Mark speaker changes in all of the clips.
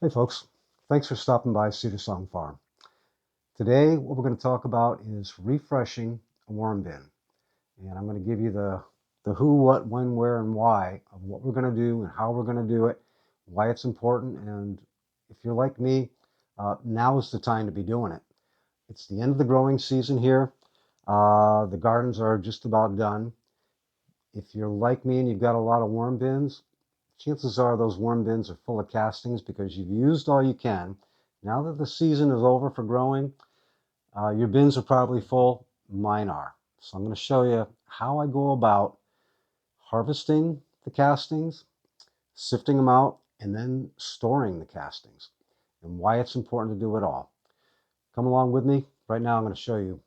Speaker 1: Hey folks, thanks for stopping by Cedar Song Farm. Today what we're going to talk about is refreshing a worm bin. And I'm going to give you the who, what, when, where, and why of what we're going to do and how we're going to do it, why it's important, and if you're like me, now is the time to be doing it. It's the end of the growing season here. The gardens are just about done. If you're like me and you've got a lot of worm bins, chances are those worm bins are full of castings because you've used all you can. Now that the season is over for growing, your bins are probably full. Mine are. So I'm going to show you how I go about harvesting the castings, sifting them out, and then storing the castings, and why it's important to do it all. Come along with me. Right now I'm going to show you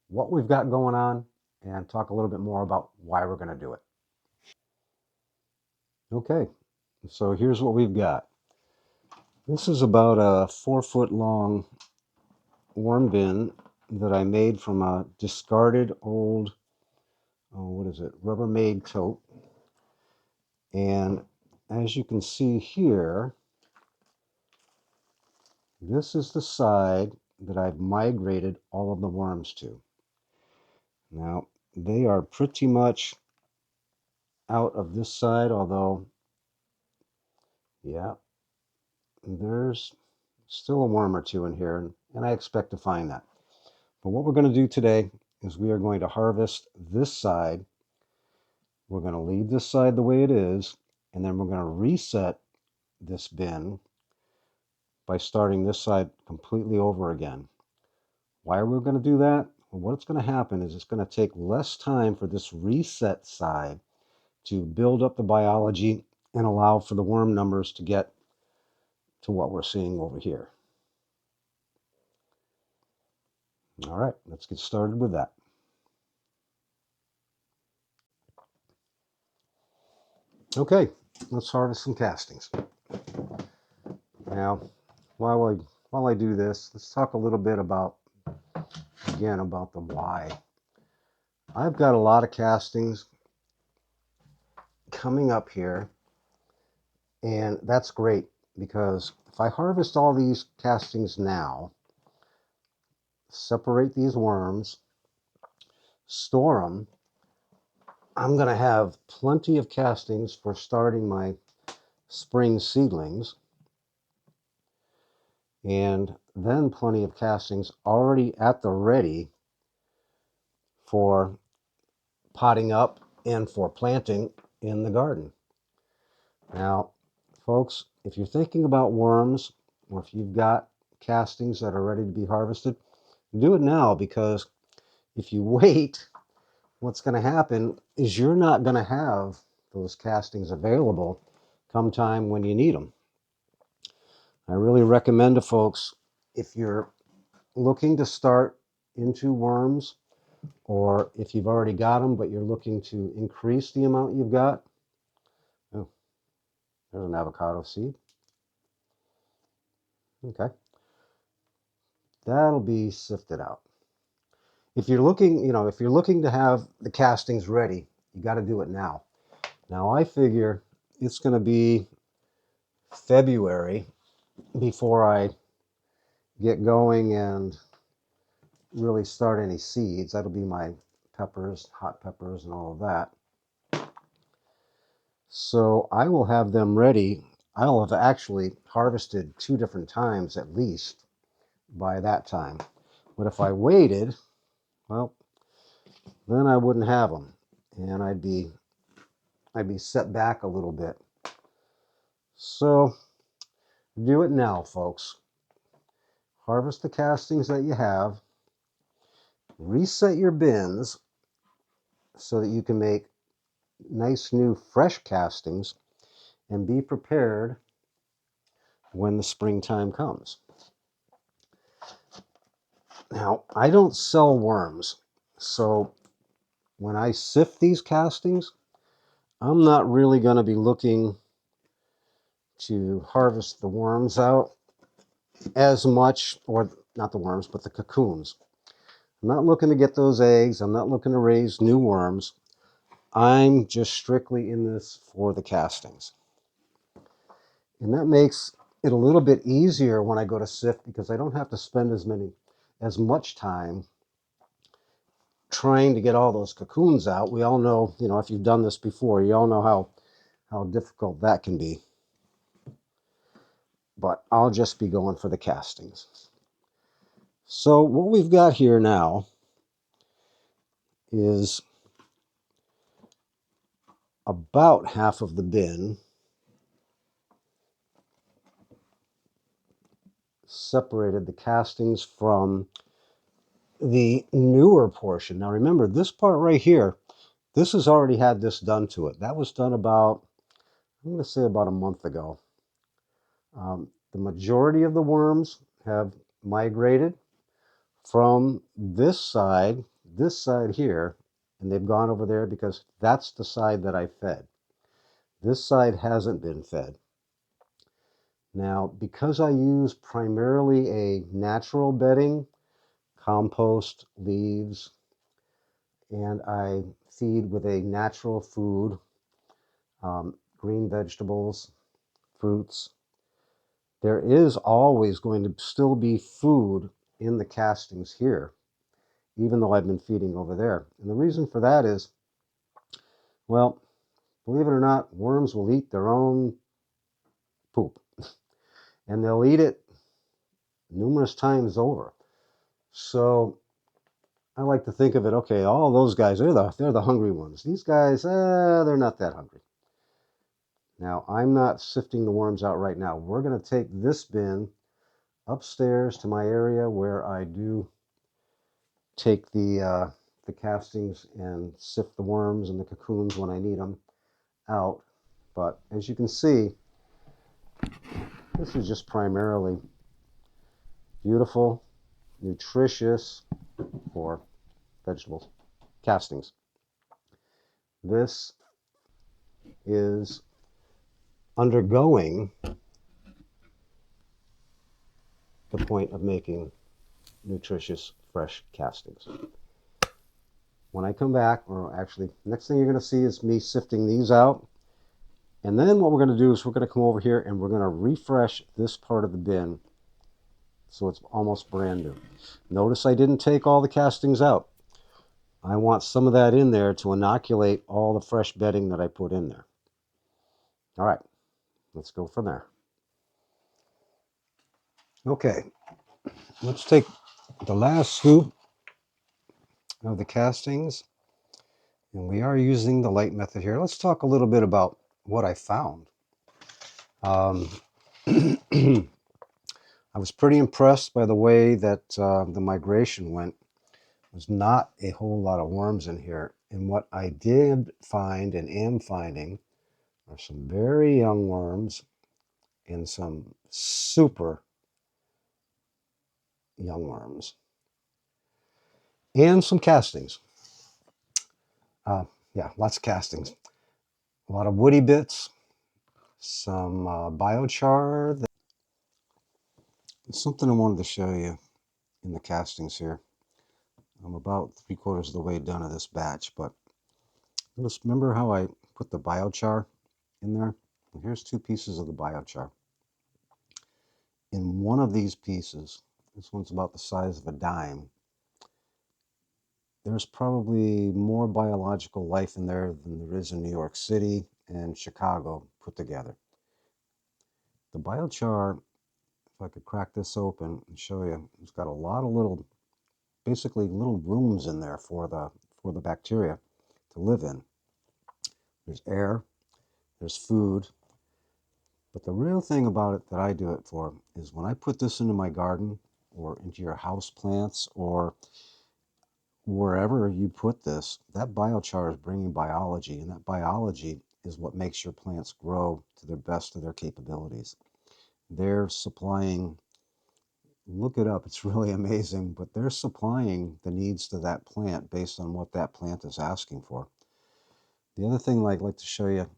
Speaker 1: what we've got going on and talk a little bit more about why we're going to do it. Okay, so here's what we've got. This is about a 4-foot long worm bin that I made from a discarded old, what is it, Rubbermaid tote. And as you can see here, this is the side that I've migrated all of the worms to. Now, they are pretty much out of this side, although, yeah, there's still a worm or two in here, and I expect to find that. But what we're going to do today is we are going to harvest this side. We're going to leave this side the way it is, and then we're going to reset this bin by starting this side completely over again. Why are we going to do that? Well, what's going to happen is it's going to take less time for this reset side to build up the biology and allow for the worm numbers to get to what we're seeing over here. All right, let's get started with that. Okay, let's harvest some castings. Now, while I do this, let's talk a little bit about the why. I've got a lot of castings coming up here, and that's great because if I harvest all these castings now, separate these worms, store them, I'm going to have plenty of castings for starting my spring seedlings, and then plenty of castings already at the ready for potting up and for planting in the garden. Now, folks, if you're thinking about worms, or if you've got castings that are ready to be harvested, do it now, because if you wait, what's going to happen is you're not going to have those castings available come time when you need them. I really recommend to folks, if you're looking to start into worms, or if you've already got them but you're looking to increase the amount you've got. Oh, there's an avocado seed. Okay, that'll be sifted out. If you're looking to have the castings ready, you got to do it now. Now I figure it's going to be February before I get going and really start any seeds. That'll be my peppers, hot peppers, and all of that. So I will have them ready. I'll have actually harvested 2 different times at least by that time. But if I waited, well, then I wouldn't have them, and I'd be set back a little bit. So do it now, folks. Harvest the castings that you have, reset your bins so that you can make nice new fresh castings, and be prepared when the springtime comes. Now, I don't sell worms, so when I sift these castings, I'm not really going to be looking to harvest the worms out as much, or not the worms, but the cocoons. I'm not looking to get those eggs. I'm not looking to raise new worms. I'm just strictly in this for the castings. And that makes it a little bit easier when I go to sift because I don't have to spend as much time trying to get all those cocoons out. We all know, if you've done this before, you all know how difficult that can be. But I'll just be going for the castings. So what we've got here now is about half of the bin separated the castings from the newer portion. Now remember, this part right here, this has already had this done to it. That was done about, I'm going to say about a month ago. The majority of the worms have migrated from this side here, and they've gone over there because that's the side that I fed. This side hasn't been fed. Now, because I use primarily a natural bedding, compost, leaves, and I feed with a natural food, green vegetables, fruits, there is always going to still be food in the castings here, even though I've been feeding over there. And the reason for that is, well, believe it or not, worms will eat their own poop, and they'll eat it numerous times over. So I like to think of it, okay, all those guys, they're the hungry ones. These guys, they're not that hungry. Now, I'm not sifting the worms out right now. We're going to take this bin upstairs to my area where I do take the castings and sift the worms and the cocoons when I need them out. But as you can see, this is just primarily beautiful, nutritious for vegetables castings. This is undergoing the point of making nutritious fresh castings. When I come back, or actually, next thing you're going to see is me sifting these out. And then what we're going to do is we're going to come over here and we're going to refresh this part of the bin so it's almost brand new. Notice I didn't take all the castings out. I want some of that in there to inoculate all the fresh bedding that I put in there. All right, let's go from there. Okay, let's take the last scoop of the castings, and we are using the light method here. Let's talk a little bit about what I found. I was pretty impressed by the way that the migration went. There's not a whole lot of worms in here, and what I did find and am finding are some very young worms and some super young worms and some castings. Yeah, lots of castings. A lot of woody bits, some biochar. It's something I wanted to show you in the castings here. I'm about 3/4 of the way done of this batch, but just remember how I put the biochar in there? Well, here's 2 pieces of the biochar. In one of these pieces, this one's about the size of a dime, there's probably more biological life in there than there is in New York City and Chicago put together. The biochar, if I could crack this open and show you, it's got a lot of little, basically little rooms in there for the bacteria to live in. There's air, there's food, but the real thing about it that I do it for is when I put this into my garden or into your house plants or wherever you put this, that biochar is bringing biology, and that biology is what makes your plants grow to their best of their capabilities. They're supplying, look it up, it's really amazing, but they're supplying the needs to that plant based on what that plant is asking for. The other thing I'd like to show you,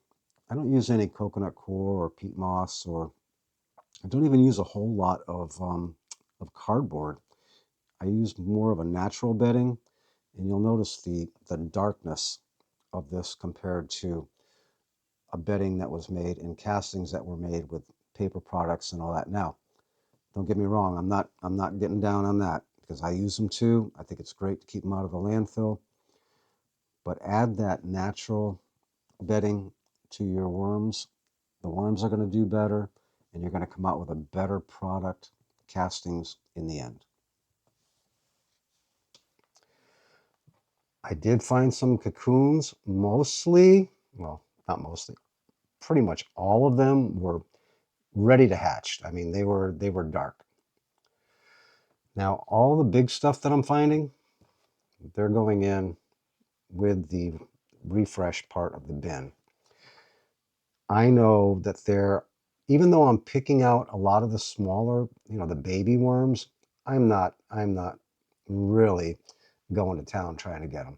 Speaker 1: I don't use any coconut coir or peat moss, or I don't even use a whole lot of cardboard. I use more of a natural bedding, and you'll notice the darkness of this compared to a bedding that was made and castings that were made with paper products and all that. Now, don't get me wrong, I'm not getting down on that because I use them too. I think it's great to keep them out of the landfill. But add that natural bedding to your worms. The worms are going to do better, and you're going to come out with a better product castings in the end. I did find some cocoons, mostly, well, not mostly, pretty much all of them were ready to hatch. I mean, they were dark. Now, all the big stuff that I'm finding, they're going in with the refresh part of the bin. I know that they're, even though I'm picking out a lot of the smaller, the baby worms, I'm not really going to town trying to get them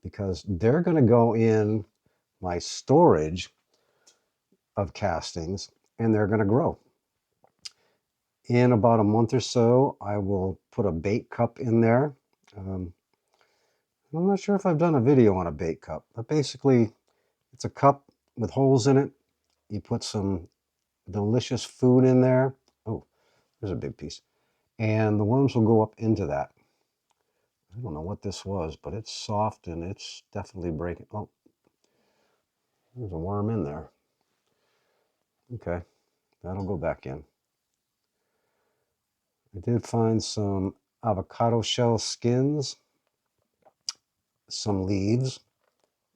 Speaker 1: because they're going to go in my storage of castings and they're going to grow. In about a month or so, I will put a bait cup in there. I'm not sure if I've done a video on a bait cup, but basically it's a cup with holes in it. You put some delicious food in there. Oh, there's a big piece. And the worms will go up into that. I don't know what this was, but it's soft and it's definitely breaking. Oh, there's a worm in there. Okay, that'll go back in. I did find some avocado shell skins, some leaves,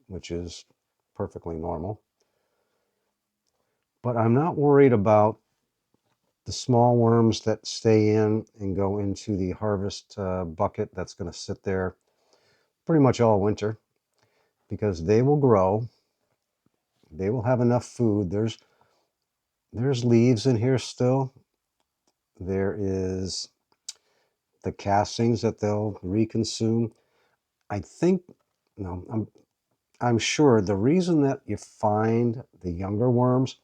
Speaker 1: which is perfectly normal. But I'm not worried about the small worms that stay in and go into the harvest bucket that's going to sit there pretty much all winter because they will grow. They will have enough food. There's leaves in here still. There is the castings that they'll reconsume. I think, no, I'm sure the reason that you find the younger worms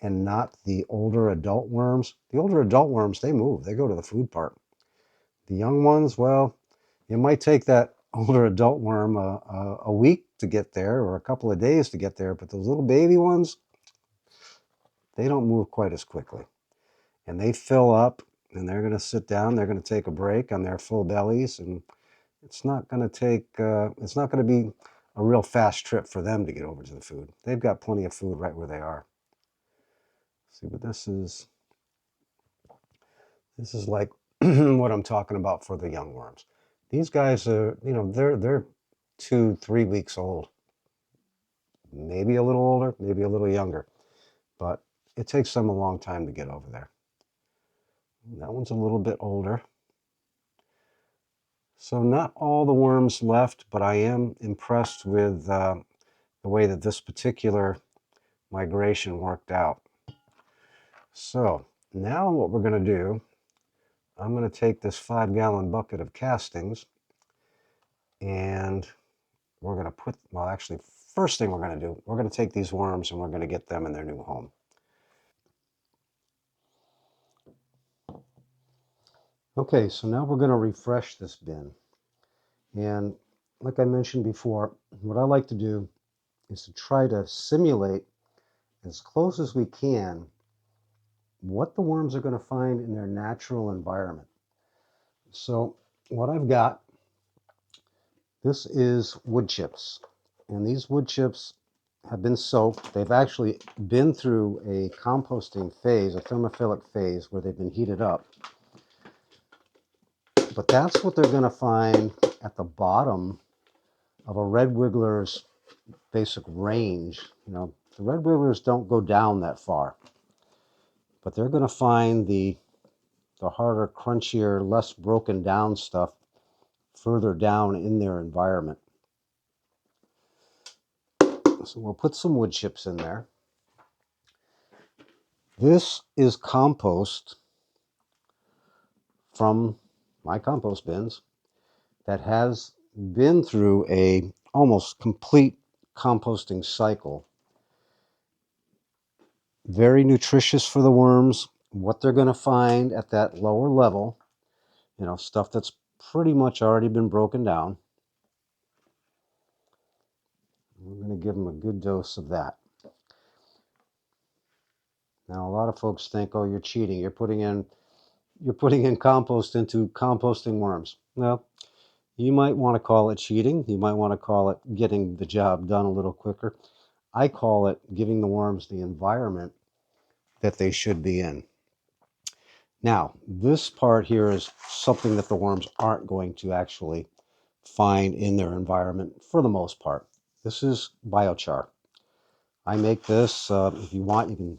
Speaker 1: and not the older adult worms, the older adult worms, they move, they go to the food part. The young ones, well, it might take that older adult worm a week to get there or a couple of days to get there, but those little baby ones, they don't move quite as quickly. And they fill up and they're going to sit down, they're going to take a break on their full bellies, and it's not going to be a real fast trip for them to get over to the food. They've got plenty of food right where they are. See, but this is like what I'm talking about for the young worms. These guys are, they're 2-3 weeks old, maybe a little older, maybe a little younger, but it takes them a long time to get over there. That one's a little bit older. So not all the worms left, but I am impressed with the way that this particular migration worked out. So now what we're going to do, I'm going to take this 5-gallon bucket of castings and we're going to put, well, actually, first thing we're going to do, we're going to take these worms and we're going to get them in their new home. Okay, so now we're going to refresh this bin. And like I mentioned before, what I like to do is to try to simulate as close as we can what the worms are going to find in their natural environment. So what I've got, this is wood chips. And these wood chips have been soaked. They've actually been through a composting phase, a thermophilic phase, where they've been heated up. But that's what they're going to find at the bottom of a red wiggler's basic range. The red wigglers don't go down that far, but they're going to find the harder, crunchier, less broken down stuff further down in their environment. So we'll put some wood chips in there. This is compost from my compost bins that has been through a almost complete composting cycle. Very nutritious for the worms. What they're going to find at that lower level, stuff that's pretty much already been broken down. We're going to give them a good dose of that. Now, a lot of folks think, oh, you're cheating. You're putting in compost into composting worms. Well, you might want to call it cheating. You might want to call it getting the job done a little quicker. I call it giving the worms the environment that they should be in. Now, this part here is something that the worms aren't going to actually find in their environment for the most part. This is biochar. I make this. If you want, you can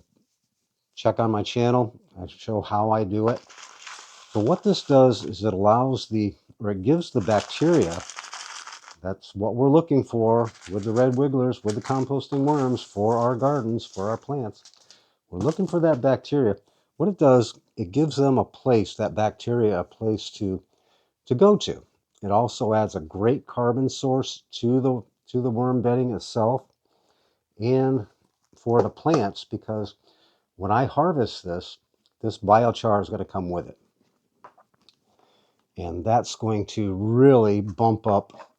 Speaker 1: check on my channel. I show how I do it. So what this does is it it gives the bacteria, that's what we're looking for with the red wigglers, with the composting worms for our gardens, for our plants. We're looking for that bacteria. What it does, it gives them a place, that bacteria, a place to go to. It also adds a great carbon source to the worm bedding itself and for the plants, because when I harvest this biochar is going to come with it. And that's going to really bump up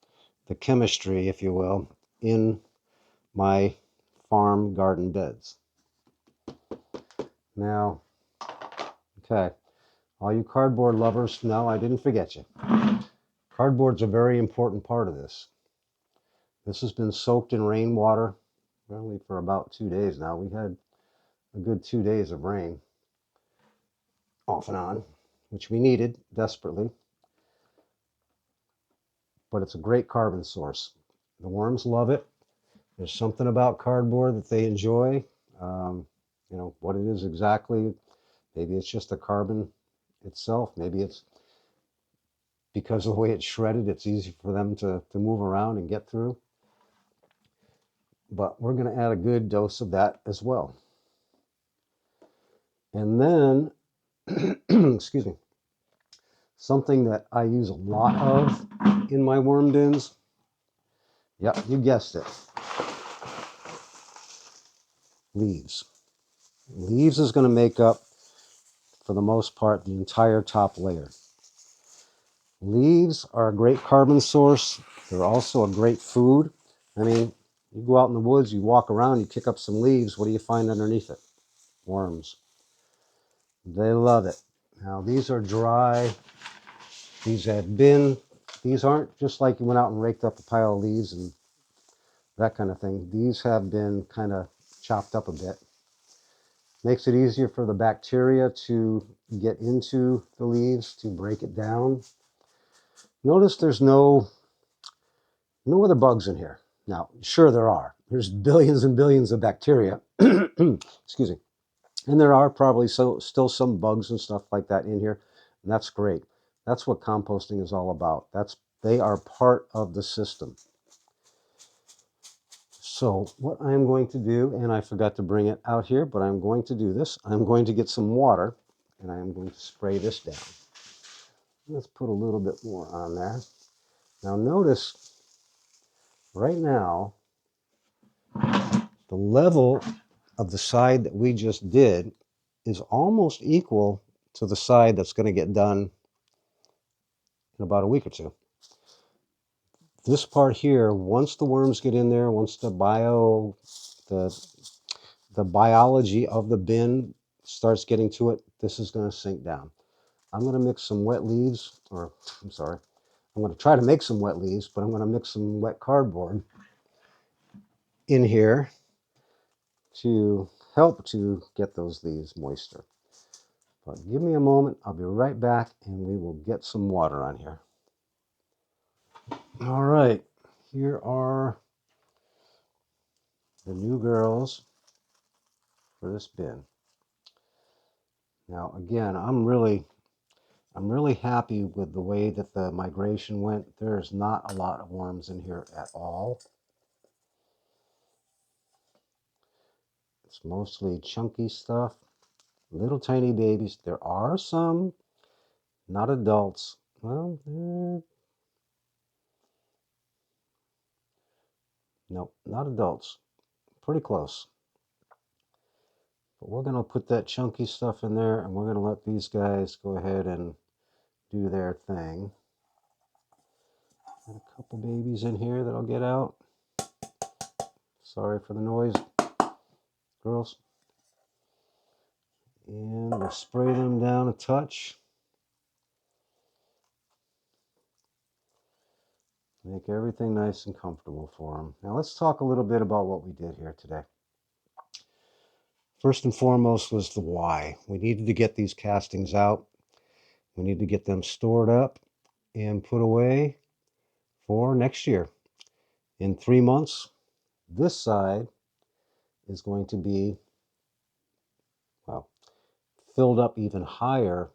Speaker 1: the chemistry, if you will, in my farm garden beds. Now, okay, all you cardboard lovers, no, I didn't forget you. Cardboard's a very important part of this. This has been soaked in rainwater really for about 2 days now. We had a good 2 days of rain off and on, which we needed desperately. But it's a great carbon source. The worms love it. There's something about cardboard that they enjoy. What it is exactly, maybe it's just the carbon itself. Maybe it's because of the way it's shredded, it's easy for them to move around and get through. But we're going to add a good dose of that as well. And then, excuse me, something that I use a lot of in my worm bins. Yep, you guessed it. Leaves. Leaves is going to make up, for the most part, the entire top layer. Leaves are a great carbon source. They're also a great food. I mean, you go out in the woods, you walk around, you kick up some leaves. What do you find underneath it? Worms. They love it. Now, these are dry. These aren't just like you went out and raked up a pile of leaves and that kind of thing. These have been kind of chopped up a bit. Makes it easier for the bacteria to get into the leaves, to break it down. Notice there's no other bugs in here. Now, sure there are. There's billions and billions of bacteria. Excuse me. And there are probably still some bugs and stuff like that in here. And that's great. That's what composting is all about. They are part of the system. So what I'm going to do, and I forgot to bring it out here, but I'm going to do this. I'm going to get some water, and I'm going to spray this down. Let's put a little bit more on there. Now notice, right now, the level of the side that we just did is almost equal to the side that's going to get done in about a week or two. This part here, once the worms get in there, once the biology of the bin starts getting to it, this is going to sink down. I'm going to mix some wet leaves, I'm going to try to make some wet leaves, but I'm going to mix some wet cardboard in here to help to get those leaves moister. But give me a moment, I'll be right back, and we will get some water on here. All right, here are the new girls for this bin. Now, again, I'm really happy with the way that the migration went. There's not a lot of worms in here at all. It's mostly chunky stuff, little tiny babies. There are some, not adults. Well, nope, not adults. Pretty close. But we're going to put that chunky stuff in there, and we're going to let these guys go ahead and do their thing. Got a couple babies in here that I'll get out. Sorry for the noise, girls. And we'll spray them down a touch. Make everything nice and comfortable for them. Now let's talk a little bit about what we did here today. First and foremost was the why. We needed to get these castings out. We need to get them stored up and put away for next year. In 3 months, this side is going to be, well, filled up even higher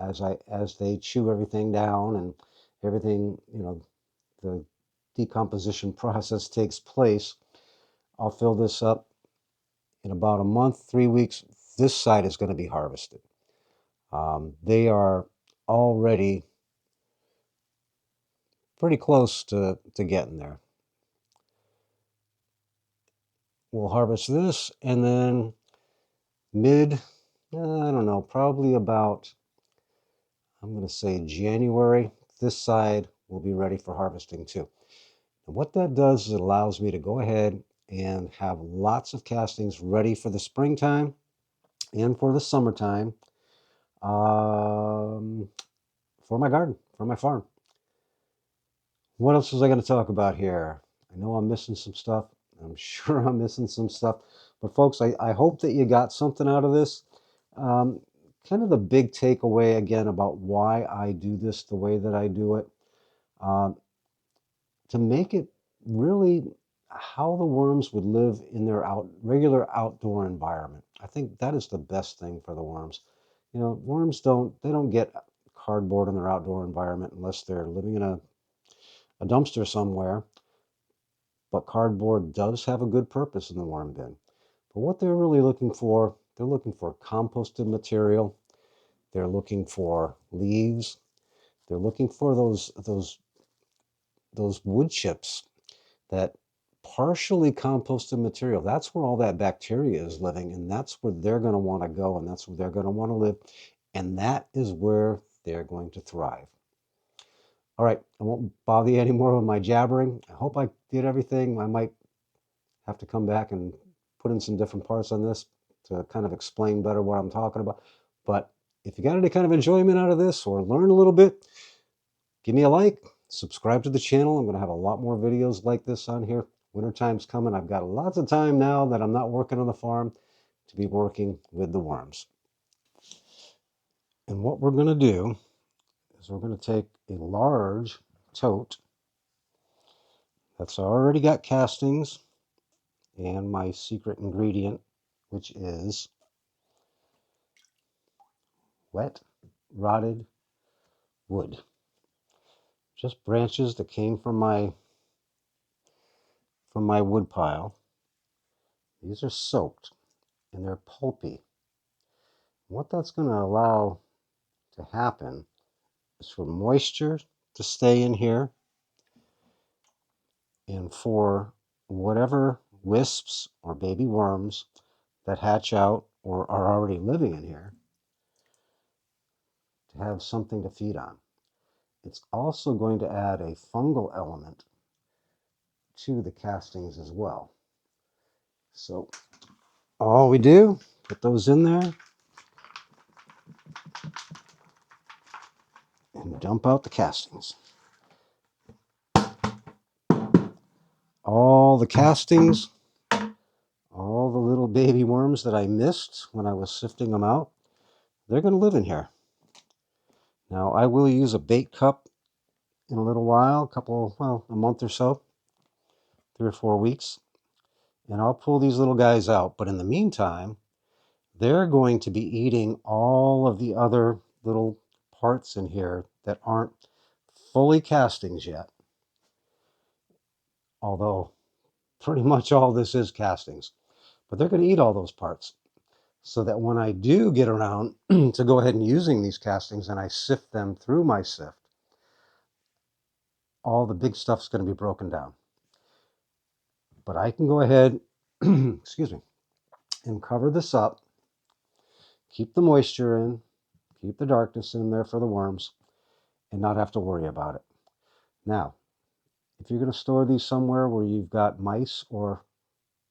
Speaker 1: as they chew everything down and everything, the decomposition process takes place. I'll fill this up in about a month, 3 weeks. This side is going to be harvested. They are already pretty close to getting there. We'll harvest this, and then I don't know, probably about, I'm going to say January, this side will be ready for harvesting too. And what that does is it allows me to go ahead and have lots of castings ready for the springtime and for the summertime, for my garden, for my farm. What else was I going to talk about here? I know I'm missing some stuff. I'm sure I'm missing some stuff. But folks, I hope that you got something out of this. Um, Kind of the big takeaway again about why I do this the way that I do it, to make it really how the worms would live in their regular outdoor environment. I think that is the best thing for the worms. Worms don't get cardboard in their outdoor environment unless they're living in a dumpster somewhere. But cardboard does have a good purpose in the worm bin. But what they're really looking for, they're looking for composted material. They're looking for leaves. They're looking for those wood chips, that partially composted material. That's where all that bacteria is living, and that's where they're going to want to go, and that's where they're going to want to live, and that is where they're going to thrive. All right, I won't bother you anymore with my jabbering. I hope I did everything. I might have to come back and put in some different parts on this to kind of explain better what I'm talking about. But if you got any kind of enjoyment out of this or learn a little bit, give me a like, subscribe to the channel. I'm going to have a lot more videos like this on here. Wintertime's coming. I've got lots of time now that I'm not working on the farm to be working with the worms. And what we're going to do is we're going to take a large tote that's already got castings and my secret ingredient, which is wet rotted wood. Just branches that came from my wood pile. These are soaked and they're pulpy. What that's going to allow to happen is for moisture to stay in here, and for whatever wisps or baby worms that hatch out or are already living in here to have something to feed on. It's also going to add a fungal element to the castings as well. So all we do, put those in there and dump out the castings. All the castings, all the little baby worms that I missed when I was sifting them out, they're going to live in here. Now I will use a bait cup in a little while, a month or so, 3 or 4 weeks, and I'll pull these little guys out. But in the meantime, they're going to be eating all of the other little parts in here that aren't fully castings yet, although pretty much all this is castings. But they're going to eat all those parts, so that when I do get around to go ahead and using these castings and I sift them through my sift, all the big stuff's going to be broken down. But I can go ahead, excuse me, and cover this up, keep the moisture in, keep the darkness in there for the worms, and not have to worry about it. Now, if you're going to store these somewhere where you've got mice or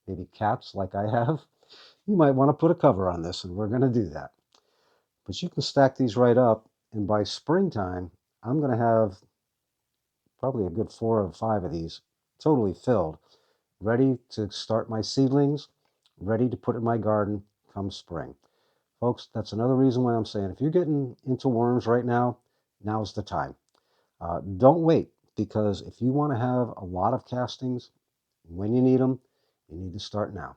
Speaker 1: maybe cats like I have, You might want to put a cover on this, and we're going to do that. But you can stack these right up, and by springtime, I'm going to have probably a good 4 or 5 of these totally filled, ready to start my seedlings, ready to put in my garden come spring. Folks, that's another reason why I'm saying if you're getting into worms right now, now's the time. Don't wait, because if you want to have a lot of castings when you need them, you need to start now.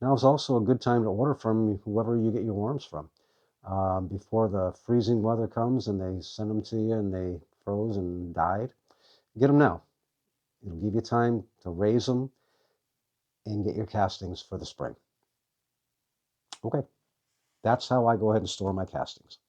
Speaker 1: Now is also a good time to order from whoever you get your worms from. Before the freezing weather comes and they send them to you and they froze and died, get them now. It'll give you time to raise them and get your castings for the spring. Okay, that's how I go ahead and store my castings.